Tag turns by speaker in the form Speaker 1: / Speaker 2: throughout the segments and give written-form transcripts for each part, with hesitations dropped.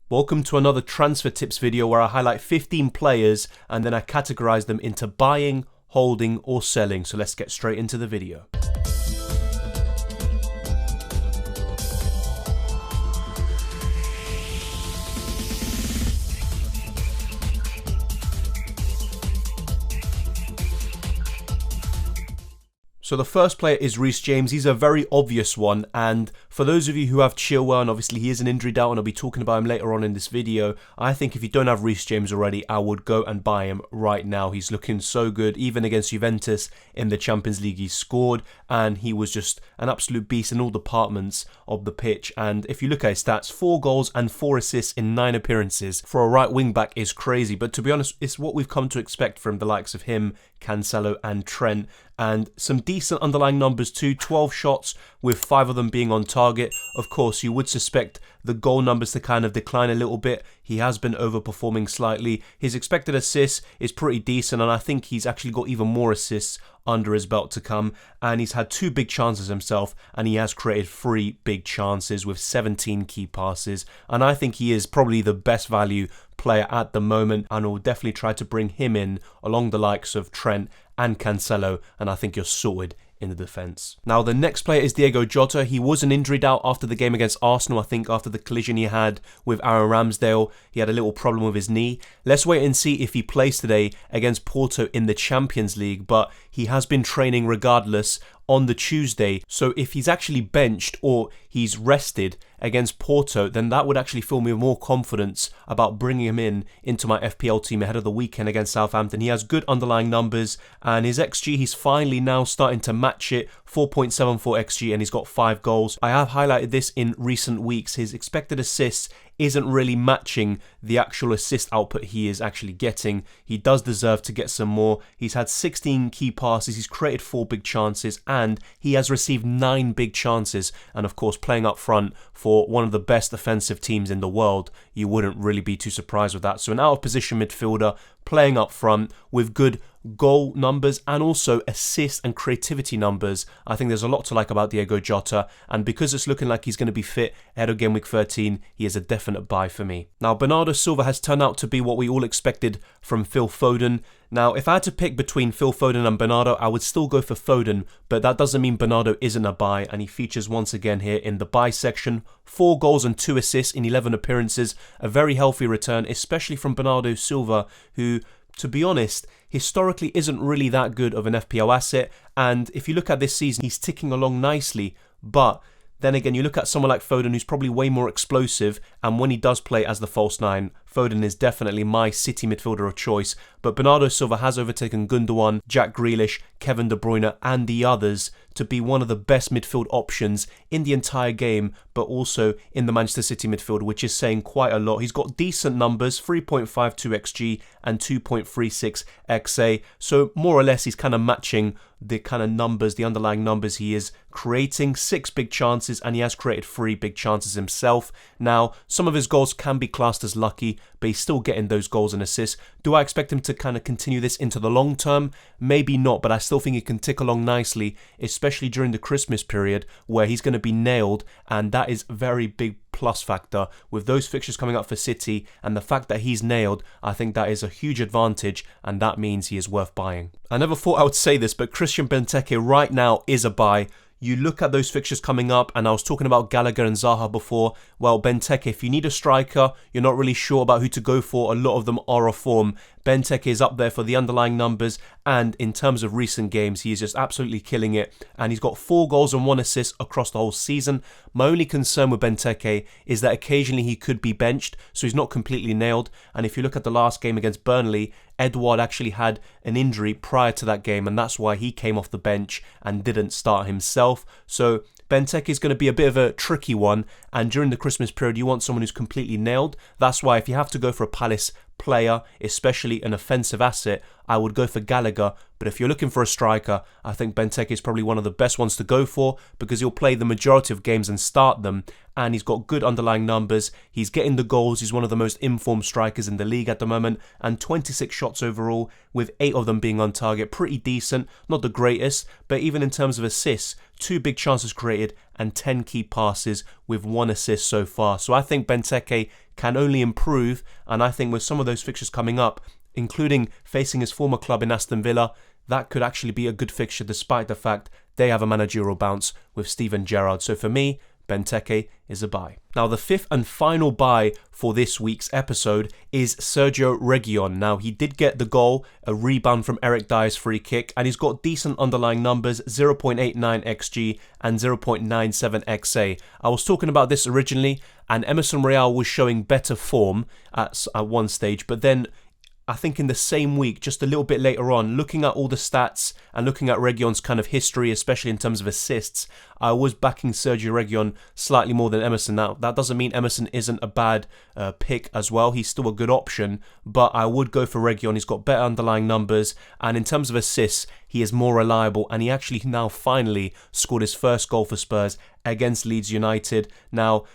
Speaker 1: Welcome to another transfer tips video where I highlight 15 players and then I categorize them into buying, holding or selling. So let's get straight into the video. So the first player is Reece James. He's a very obvious one, and for those of you who have Chilwell, and obviously he is an injury doubt and I'll be talking about him later on in this video, I think if you don't have Reece James already, I would go and buy him right now. He's looking so good, even against Juventus in the Champions League he scored, and he was just an absolute beast in all departments of the pitch. And if you look at his stats, 4 goals and 4 assists in 9 appearances for a right wing back is crazy, but to be honest, it's what we've come to expect from the likes of him, Cancelo and Trent, and some decent underlying numbers too. 12 shots with 5 of them being on target. Of course, you would suspect the goal numbers to kind of decline a little bit. He has been overperforming slightly. His expected assists is pretty decent, and I think he's actually got even more assists under his belt to come, and he's had 2 big chances himself, and he has created 3 big chances with 17 key passes, and I think he is probably the best value player at the moment, and will definitely try to bring him in along the likes of Trent and Cancelo, and I think you're sorted in the defence. Now the next player is Diogo Jota. He was an injured out after the game against Arsenal. I think after the collision he had with Aaron Ramsdale, he had a little problem with his knee. Let's wait and see if he plays today against Porto in the Champions League, but he has been training regardless on the Tuesday, so if he's actually benched or he's rested against Porto, then that would actually fill me with more confidence about bringing him into my FPL team ahead of the weekend against Southampton. He has good underlying numbers, and his XG, he's finally now starting to match it, 4.74 XG, and he's got 5 goals. I have highlighted this in recent weeks. His expected assists isn't really matching the actual assist output he is actually getting. He does deserve to get some more. He's had 16 key passes, he's created 4 big chances, and he has received 9 big chances. And of course, playing up front for one of the best offensive teams in the world, you wouldn't really be too surprised with that. So an out of position midfielder playing up front with good goal numbers and also assist and creativity numbers. I think there's a lot to like about Diogo Jota, and because it's looking like he's going to be fit ahead of game week 13, he is a definite buy for me. Now Bernardo Silva has turned out to be what we all expected from Phil Foden. Now if I had to pick between Phil Foden and Bernardo, I would still go for Foden, but that doesn't mean Bernardo isn't a buy, and he features once again here in the buy section. 4 goals and 2 assists in 11 appearances, a very healthy return, especially from Bernardo Silva, who, to be honest, historically isn't really that good of an FPL asset, and if you look at this season, he's ticking along nicely, but then again, you look at someone like Foden, who's probably way more explosive, and when he does play as the false 9, Foden is definitely my City midfielder of choice. But Bernardo Silva has overtaken Gundogan, Jack Grealish, Kevin De Bruyne and the others to be one of the best midfield options in the entire game, but also in the Manchester City midfield, which is saying quite a lot. He's got decent numbers, 3.52 XG and 2.36 XA, so more or less he's kind of matching the kind of numbers, the underlying numbers he is creating. 6 big chances, and he has created 3 big chances himself. Now, some of his goals can be classed as lucky, but he's still getting those goals and assists. Do I expect him to kind of continue this into the long term? Maybe not, but I still think he can tick along nicely, especially during the Christmas period where he's going to be nailed, and that is a very big plus factor with those fixtures coming up for City, and the fact that he's nailed, I think that is a huge advantage, and that means he is worth buying. I never thought I would say this, but Christian Benteke right now is a buy. You look at those fixtures coming up, and I was talking about Gallagher and Zaha before. Well, Benteke, if you need a striker, you're not really sure about who to go for, a lot of them are off form. Benteke is up there for the underlying numbers, and in terms of recent games, he is just absolutely killing it, and he's got 4 goals and 1 assist across the whole season. My only concern with Benteke is that occasionally he could be benched, so he's not completely nailed, and if you look at the last game against Burnley, Edouard actually had an injury prior to that game, and that's why he came off the bench and didn't start himself. So Benteke is going to be a bit of a tricky one, and during the Christmas period you want someone who's completely nailed. That's why if you have to go for a Palace player, especially an offensive asset, I would go for Gallagher. But if you're looking for a striker, I think Benteke is probably one of the best ones to go for, because he'll play the majority of games and start them, and he's got good underlying numbers, he's getting the goals, he's one of the most informed strikers in the league at the moment, and 26 shots overall, with 8 of them being on target. Pretty decent, not the greatest, but even in terms of assists, 2 big chances created and 10 key passes with 1 assist so far. So I think Benteke can only improve, and I think with some of those fixtures coming up, including facing his former club in Aston Villa, that could actually be a good fixture despite the fact they have a managerial bounce with Steven Gerrard. So for me, Benteke is a buy. Now the fifth and final buy for this week's episode is Sergio Reguilon. Now he did get the goal, a rebound from Eric Dyer's free kick, and he's got decent underlying numbers, 0.89 XG and 0.97 XA. I was talking about this originally, and Emerson Royal was showing better form at one stage, but then I think in the same week, just a little bit later on, looking at all the stats and looking at Reguilon's kind of history, especially in terms of assists, I was backing Sergio Reguilon slightly more than Emerson. Now, that doesn't mean Emerson isn't a bad pick as well. He's still a good option, but I would go for Reguilon. He's got better underlying numbers, and in terms of assists, he is more reliable, and he actually now finally scored his first goal for Spurs against Leeds United. Now,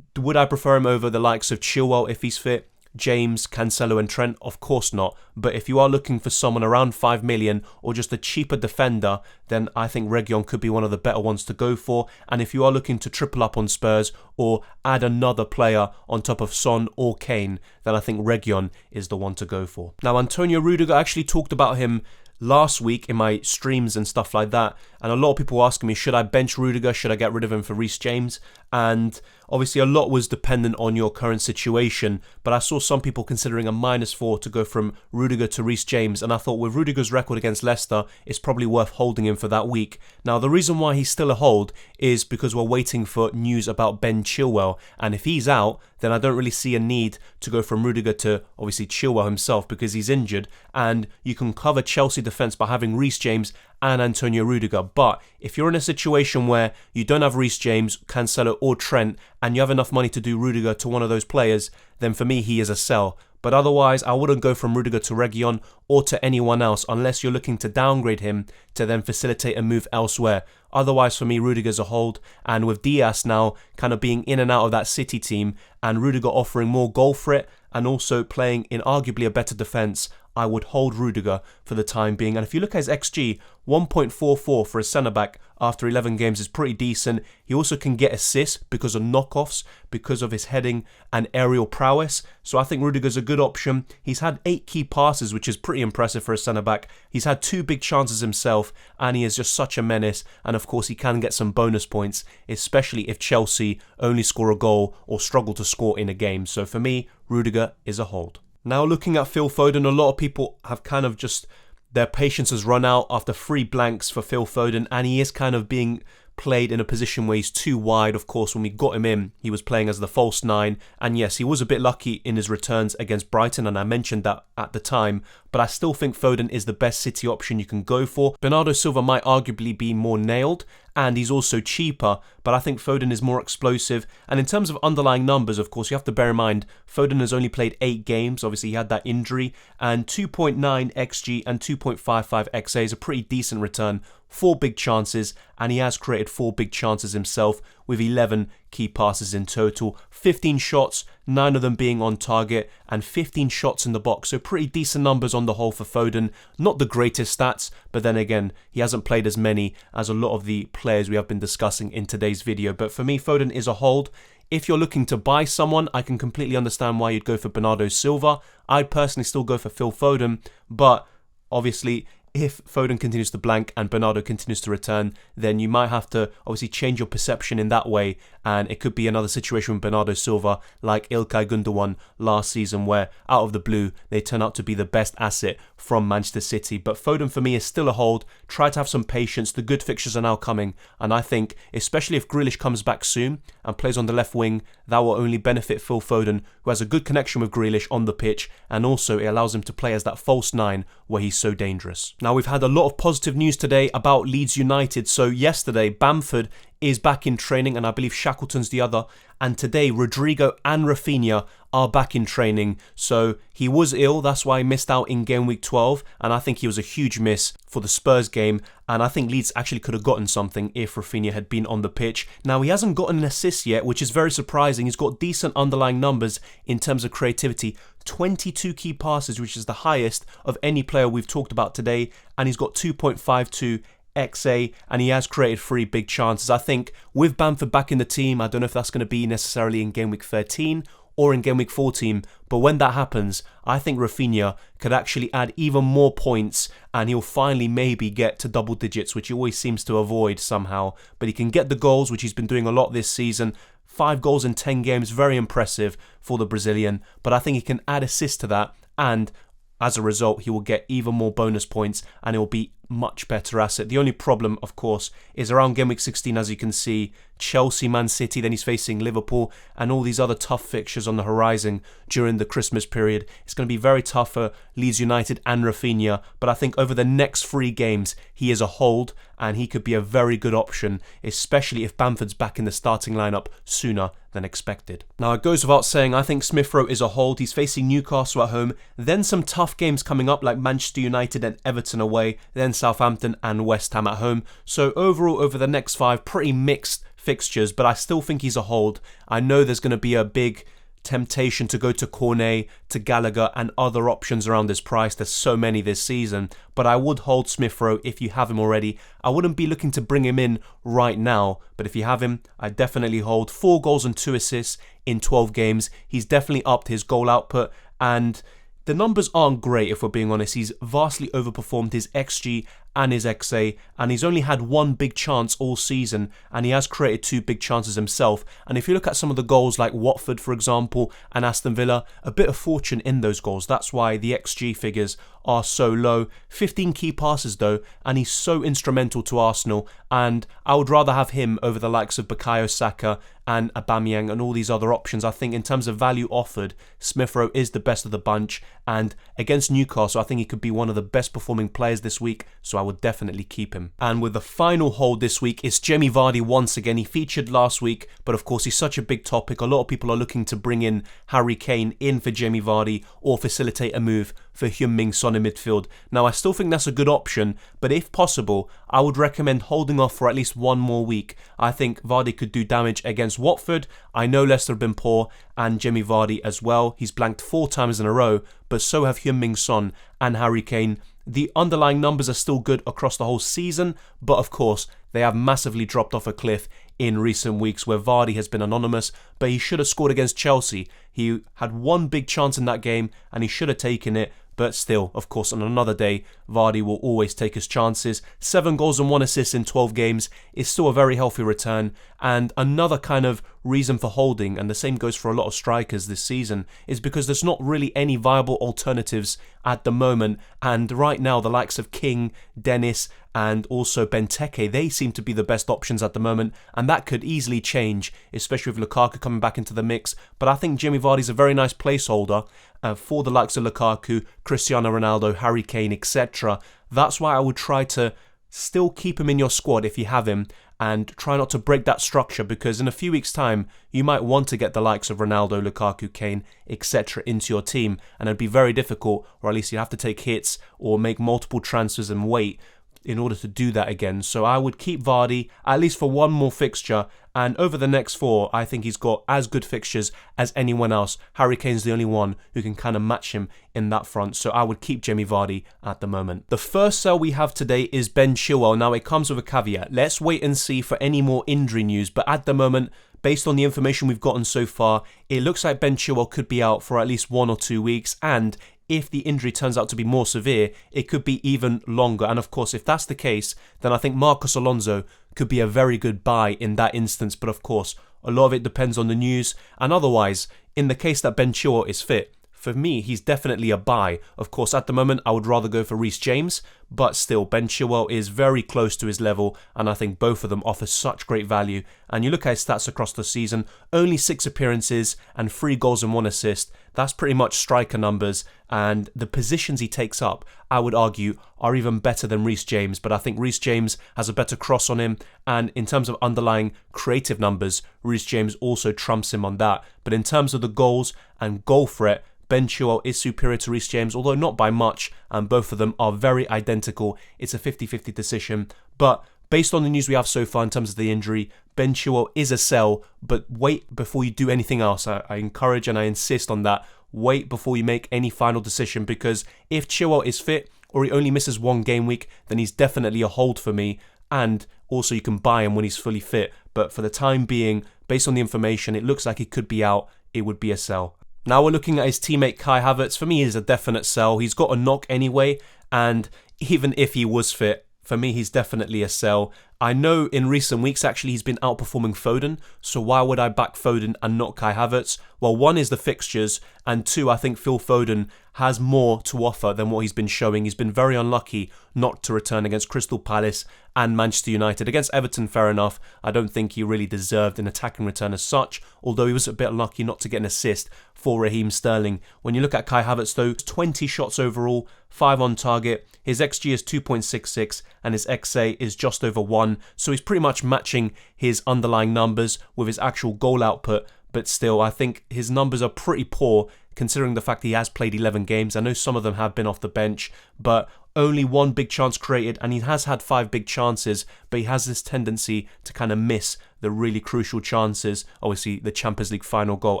Speaker 1: would I prefer him over the likes of Chilwell if he's fit? James, Cancelo and Trent? Of course not. But if you are looking for someone around 5 million or just a cheaper defender, then I think Reguilon could be one of the better ones to go for. And if you are looking to triple up on Spurs or add another player on top of Son or Kane, then I think Reguilon is the one to go for. Now, Antonio Rudiger, I actually talked about him last week in my streams and stuff like that, and a lot of people were asking me, should I bench Rudiger, should I get rid of him for Reece James? And obviously a lot was dependent on your current situation, but I saw some people considering a -4 to go from Rudiger to Reece James, and I thought with Rudiger's record against Leicester, it's probably worth holding him for that week. Now the reason why he's still a hold is because we're waiting for news about Ben Chilwell, and if he's out, then I don't really see a need to go from Rudiger to obviously Chilwell himself because he's injured, and you can cover Chelsea defence by having Reece James and Antonio Rudiger. But if you're in a situation where you don't have Reece James, Cancelo or Trent, and you have enough money to do Rudiger to one of those players, then for me he is a sell. But otherwise, I wouldn't go from Rudiger to Reguilon or to anyone else unless you're looking to downgrade him to then facilitate a move elsewhere. Otherwise, for me, Rudiger's a hold. And with Diaz now kind of being in and out of that City team and Rudiger offering more goal threat and also playing in arguably a better defence, I would hold Rudiger for the time being. And if you look at his XG, 1.44 for a centre-back after 11 games is pretty decent. He also can get assists because of knockoffs, because of his heading and aerial prowess. So I think Rudiger's a good option. He's had 8 key passes, which is pretty impressive for a centre-back. He's had 2 big chances himself, and he is just such a menace. And of course, he can get some bonus points, especially if Chelsea only score a goal or struggle to score in a game. So for me, Rudiger is a hold. Now looking at Phil Foden, a lot of people have kind of just, their patience has run out after 3 blanks for Phil Foden, and he is kind of being played in a position where he's too wide. Of course, when we got him in, he was playing as the false 9, and yes, he was a bit lucky in his returns against Brighton, and I mentioned that at the time, but I still think Foden is the best City option you can go for. Bernardo Silva might arguably be more nailed, and he's also cheaper, but I think Foden is more explosive. And in terms of underlying numbers, of course, you have to bear in mind, Foden has only played 8 games. Obviously, he had that injury, and 2.9 XG and 2.55 XA is a pretty decent return. 4 big chances, and he has created 4 big chances himself with 11 key passes in total. 15 shots, 9 of them being on target, and 15 shots in the box. So pretty decent numbers on the whole for Foden. Not the greatest stats, but then again, he hasn't played as many as a lot of the players we have been discussing in today's video. But for me, Foden is a hold. If you're looking to buy someone, I can completely understand why you'd go for Bernardo Silva. I'd personally still go for Phil Foden, but obviously, if Foden continues to blank and Bernardo continues to return, then you might have to obviously change your perception in that way, and it could be another situation with Bernardo Silva like Ilkay Gundogan last season, where out of the blue they turn out to be the best asset from Manchester City. But Foden for me is still a hold. Try to have some patience. The good fixtures are now coming, and I think especially if Grealish comes back soon and plays on the left wing, that will only benefit Phil Foden, who has a good connection with Grealish on the pitch, and also it allows him to play as that false 9 where he's so dangerous. Now, we've had a lot of positive news today about Leeds United. So yesterday, Bamford is back in training, and I believe Shackleton's the other. And today, Rodrigo and Rafinha are back in training. So he was ill, that's why he missed out in game week 12. And I think he was a huge miss for the Spurs game. And I think Leeds actually could have gotten something if Rafinha had been on the pitch. Now, he hasn't gotten an assist yet, which is very surprising. He's got decent underlying numbers in terms of creativity. 22 key passes, which is the highest of any player we've talked about today. And he's got 2.52 XA, and he has created 3 big chances. I think with Bamford back in the team, I don't know if that's going to be necessarily in game week 13 or in game week 14, but when that happens, I think Rafinha could actually add even more points and he'll finally maybe get to double digits, which he always seems to avoid somehow. But he can get the goals, which he's been doing a lot this season. 5 goals in 10 games, very impressive for the Brazilian, but I think he can add assists to that, and as a result, he will get even more bonus points and it will be much better asset. The only problem, of course, is around game week 16, as you can see, Chelsea, Man City, then he's facing Liverpool and all these other tough fixtures on the horizon during the Christmas period. It's going to be very tough for Leeds United and Rafinha, but I think over the next 3 games, he is a hold and he could be a very good option, especially if Bamford's back in the starting lineup sooner than expected. Now, it goes without saying, I think Smith Rowe is a hold. He's facing Newcastle at home, then some tough games coming up like Manchester United and Everton away, then Southampton and West Ham at home. So overall, over the next 5, pretty mixed fixtures, but I still think he's a hold. I know there's going to be a big temptation to go to Cornet, to Gallagher and other options around this price. There's so many this season, but I would hold Smith Rowe if you have him already. I wouldn't be looking to bring him in right now, but if you have him, I definitely hold. 4 goals and 2 assists in 12 games. He's definitely upped his goal output, and the numbers aren't great if we're being honest. He's vastly overperformed his XG and his XA, and he's only had 1 big chance all season, and he has created 2 big chances himself. And if you look at some of the goals like Watford, for example, and Aston Villa, a bit of fortune in those goals. That's why the XG figures are so low. 15 key passes though, and he's so instrumental to Arsenal, and I would rather have him over the likes of Bukayo Saka and Aubameyang and all these other options. I think in terms of value offered, Smith Rowe is the best of the bunch, and against Newcastle, I think he could be one of the best performing players this week, so I would definitely keep him. And with the final hold this week is Jamie Vardy once again. He featured last week, but of course he's such a big topic. A lot of people are looking to bring in Harry Kane in for Jamie Vardy or facilitate a move for Kane Son in midfield. Now, I still think that's a good option, but if possible, I would recommend holding off for at least 1 more week. I think Vardy could do damage against Watford. I know Leicester have been poor, and Jamie Vardy as well. He's blanked 4 times in a row, but so have Kane Son and Harry Kane. The underlying numbers are still good across the whole season, but of course, they have massively dropped off a cliff in recent weeks where Vardy has been anonymous, but he should have scored against Chelsea. He had 1 big chance in that game, and he should have taken it. But still, of course, on another day, Vardy will always take his chances. 7 goals and 1 assist in 12 games is still a very healthy return. And another kind of reason for holding, and the same goes for a lot of strikers this season, is because there's not really any viable alternatives at the moment. And right now, the likes of King, Dennis, and also Benteke, they seem to be the best options at the moment. And that could easily change, especially with Lukaku coming back into the mix. But I think Jamie Vardy's a very nice placeholder for the likes of Lukaku, Cristiano Ronaldo, Harry Kane, etc. That's why I would try to still keep him in your squad if you have him, and try not to break that structure, because in a few weeks' time, you might want to get the likes of Ronaldo, Lukaku, Kane, etc. into your team, and it'd be very difficult, or at least you'd have to take hits or make multiple transfers and wait in order to do that again. So I would keep Vardy at least for 1 more fixture, and over the next 4, I think he's got as good fixtures as anyone else. Harry Kane's the only one who can kind of match him in that front, so I would keep Jamie Vardy at the moment. The first sell we have today is Ben Chilwell. Now, it comes with a caveat. Let's wait and see for any more injury news, but at the moment, based on the information we've gotten so far, it looks like Ben Chilwell could be out for at least 1 or 2 weeks, and if the injury turns out to be more severe, it could be even longer. And of course, if that's the case, then I think Marcos Alonso could be a very good buy in that instance. But of course, a lot of it depends on the news. And otherwise, in the case that Ben Chilwell is fit, for me, he's definitely a buy. Of course, at the moment, I would rather go for Reece James, but still, Ben Chilwell is very close to his level, and I think both of them offer such great value. And you look at his stats across the season, only 6 appearances and 3 goals and 1 assist. That's pretty much striker numbers, and the positions he takes up, I would argue, are even better than Reece James. But I think Reece James has a better cross on him, and in terms of underlying creative numbers, Reece James also trumps him on that. But in terms of the goals and goal threat, Ben Chilwell is superior to Reece James, although not by much, and both of them are very identical. It's a 50-50 decision, but based on the news we have so far in terms of the injury, Ben Chilwell is a sell, but wait before you do anything else. I encourage and I insist on that. Wait before you make any final decision, because if Chilwell is fit, or he only misses one game week, then he's definitely a hold for me. And also you can buy him when he's fully fit. But for the time being, based on the information, it looks like he could be out. It would be a sell. Now we're looking at his teammate Kai Havertz. For me, he's a definite sell. He's got a knock anyway, and even if he was fit, for me, he's definitely a sell. I know in recent weeks, actually, he's been outperforming Foden. So why would I back Foden and not Kai Havertz? Well, one is the fixtures, and two, I think Phil Foden has more to offer than what he's been showing. He's been very unlucky not to return against Crystal Palace and Manchester United. Against Everton, fair enough. I don't think he really deserved an attacking return as such, although he was a bit unlucky not to get an assist for Raheem Sterling. When you look at Kai Havertz, though, 20 shots overall, 5 on target. His XG is 2.66 and his XA is just over 1. So he's pretty much matching his underlying numbers with his actual goal output. But still, I think his numbers are pretty poor considering the fact he has played 11 games. I know some of them have been off the bench, but only one big chance created, and he has had 5 big chances, but he has this tendency to kind of miss the really crucial chances, obviously the Champions League final goal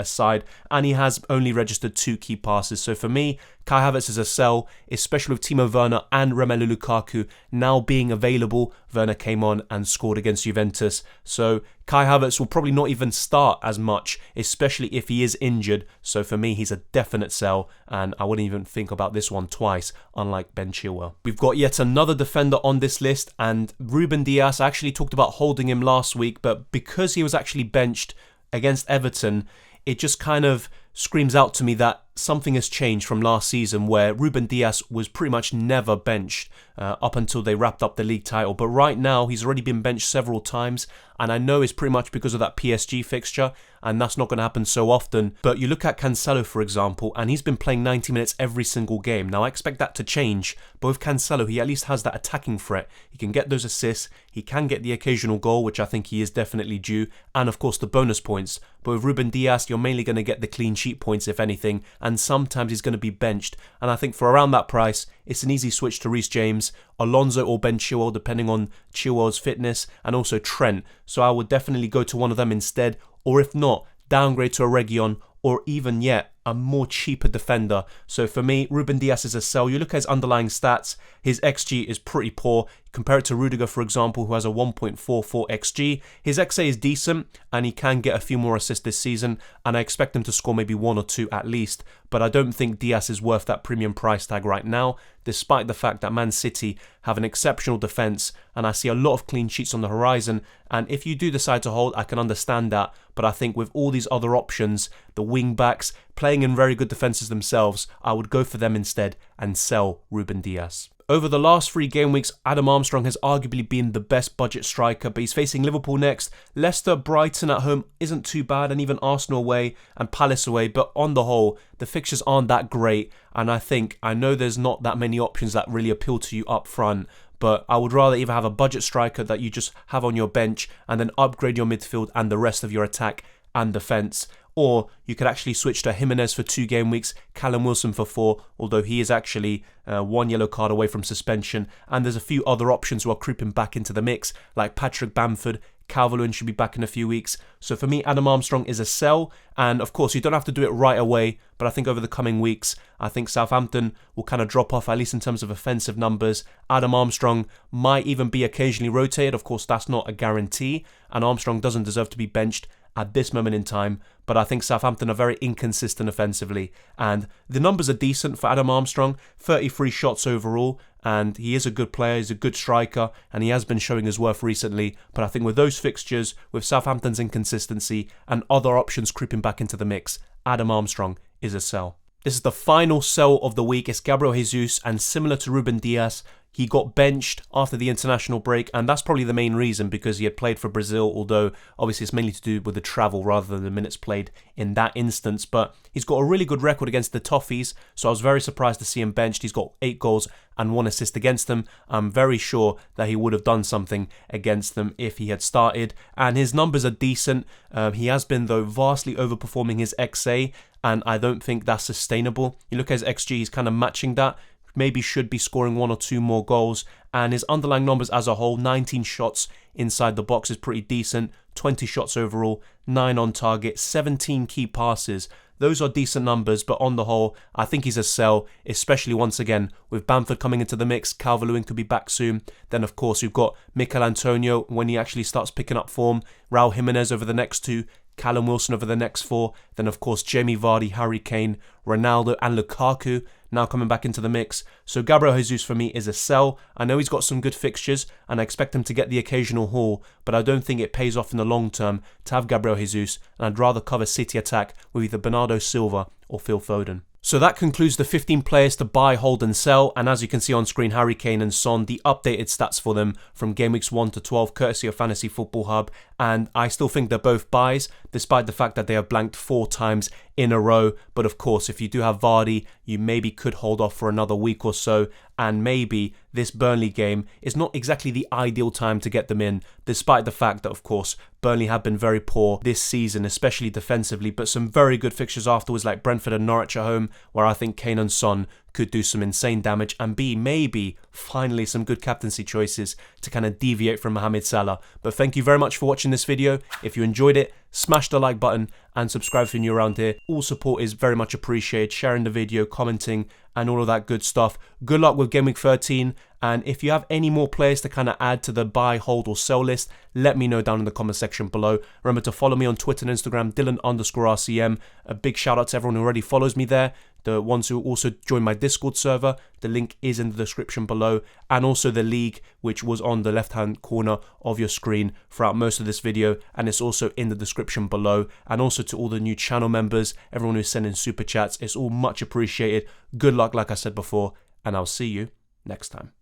Speaker 1: aside, and he has only registered 2 key passes. So for me, Kai Havertz is a sell, especially with Timo Werner and Romelu Lukaku now being available. Werner came on and scored against Juventus, so Kai Havertz will probably not even start as much, especially if he is injured. So for me, he's a definite sell, and I wouldn't even think about this one twice, unlike Ben Chilwell. We've got yet another defender on this list, and Ruben Dias. I actually talked about holding him last week, but because he was actually benched against Everton, it just kind of screams out to me that something has changed from last season, where Ruben Dias was pretty much never benched up until they wrapped up the league title. But right now, he's already been benched several times, and I know it's pretty much because of that PSG fixture, and that's not going to happen so often. But you look at Cancelo, for example, and he's been playing 90 minutes every single game. Now, I expect that to change, but with Cancelo, he at least has that attacking threat. He can get those assists, he can get the occasional goal, which I think he is definitely due, and of course the bonus points. But with Ruben Dias, you're mainly going to get the clean sheet points, if anything, and sometimes he's going to be benched. And I think for around that price, it's an easy switch to Reece James, Alonso or Ben Chilwell, depending on Chilwell's fitness, and also Trent. So I would definitely go to one of them instead, or if not, downgrade to a Region, or even yet, a more cheaper defender. So for me, Ruben Dias is a sell. You look at his underlying stats, his XG is pretty poor. Compare it to Rudiger, for example, who has a 1.44 XG. His XA is decent, and he can get a few more assists this season, and I expect him to score maybe 1 or 2 at least. But I don't think Dias is worth that premium price tag right now, despite the fact that Man City have an exceptional defence, and I see a lot of clean sheets on the horizon. And if you do decide to hold, I can understand that. But I think with all these other options, the wing backs, playing in very good defences themselves, I would go for them instead and sell Ruben Dias. Over the last 3 game weeks, Adam Armstrong has arguably been the best budget striker, but he's facing Liverpool next. Leicester, Brighton at home isn't too bad, and even Arsenal away and Palace away, but on the whole, the fixtures aren't that great, and I know there's not that many options that really appeal to you up front, but I would rather either have a budget striker that you just have on your bench and then upgrade your midfield and the rest of your attack and defence, or you could actually switch to Jimenez for 2 game weeks, Callum Wilson for 4, although he is actually 1 yellow card away from suspension, and there's a few other options who are creeping back into the mix, like Patrick Bamford. Calvert-Lewin should be back in a few weeks. So for me, Adam Armstrong is a sell, and of course you don't have to do it right away, but I think over the coming weeks, I think Southampton will kind of drop off, at least in terms of offensive numbers. Adam Armstrong might even be occasionally rotated. Of course, that's not a guarantee, and Armstrong doesn't deserve to be benched at this moment in time, but I think Southampton are very inconsistent offensively, and the numbers are decent for Adam Armstrong, 33 shots overall, and he is a good player, he's a good striker, and he has been showing his worth recently. But I think with those fixtures, with Southampton's inconsistency and other options creeping back into the mix, Adam Armstrong is a sell. This is the final sell of the week. It's Gabriel Jesus, and similar to Ruben Dias, he got benched after the international break, and that's probably the main reason, because he had played for Brazil, although obviously it's mainly to do with the travel rather than the minutes played in that instance. But he's got a really good record against the Toffees, so I was very surprised to see him benched. He's got 8 goals and 1 assist against them. I'm very sure that he would have done something against them if he had started, and his numbers are decent. He has been, though, vastly overperforming his XA, and I don't think that's sustainable. You look at his XG, he's kind of matching that. Maybe should be scoring 1 or 2 more goals, and his underlying numbers as a whole, 19 shots inside the box is pretty decent, 20 shots overall, 9 on target, 17 key passes. those are decent numbers, but on the whole, I think he's a sell, especially once again, with Bamford coming into the mix, Calvert-Lewin could be back soon. Then of course, we've got Mikel Antonio when he actually starts picking up form, Raul Jimenez over the next 2, Callum Wilson over the next 4, then of course Jamie Vardy, Harry Kane, Ronaldo and Lukaku now coming back into the mix. So Gabriel Jesus for me is a sell. I know he's got some good fixtures and I expect him to get the occasional haul, but I don't think it pays off in the long term to have Gabriel Jesus, and I'd rather cover City attack with either Bernardo Silva or Phil Foden. So that concludes the 15 players to buy, hold and sell, and as you can see on screen, Harry Kane and Son, the updated stats for them from game weeks 1 to 12 courtesy of Fantasy Football Hub, and I still think they're both buys despite the fact that they have blanked 4 times in a row. But of course, if you do have Vardy, you maybe could hold off for another week or so, and maybe this Burnley game is not exactly the ideal time to get them in, despite the fact that of course Burnley have been very poor this season, especially defensively, but some very good fixtures afterwards like Brentford and Norwich at home, where I think Kane Son could do some insane damage and be maybe finally some good captaincy choices to kind of deviate from Mohamed Salah. But thank you very much for watching this video. If you enjoyed it, smash the like button and subscribe if you're new around here. All support is very much appreciated, sharing the video, commenting and all of that good stuff. Good luck with Game Week 13, and if you have any more players to kind of add to the buy, hold or sell list, let me know down in the comment section below. Remember to follow me on Twitter and Instagram, Dylan_RCM. A big shout out to everyone who already follows me there. The ones who also joined my Discord server, the link is in the description below, and also the league, which was on the left hand corner of your screen throughout most of this video, and it's also in the description below. And also to all the new channel members, everyone who's sending super chats, it's all much appreciated. Good luck, like I said before, and I'll see you next time.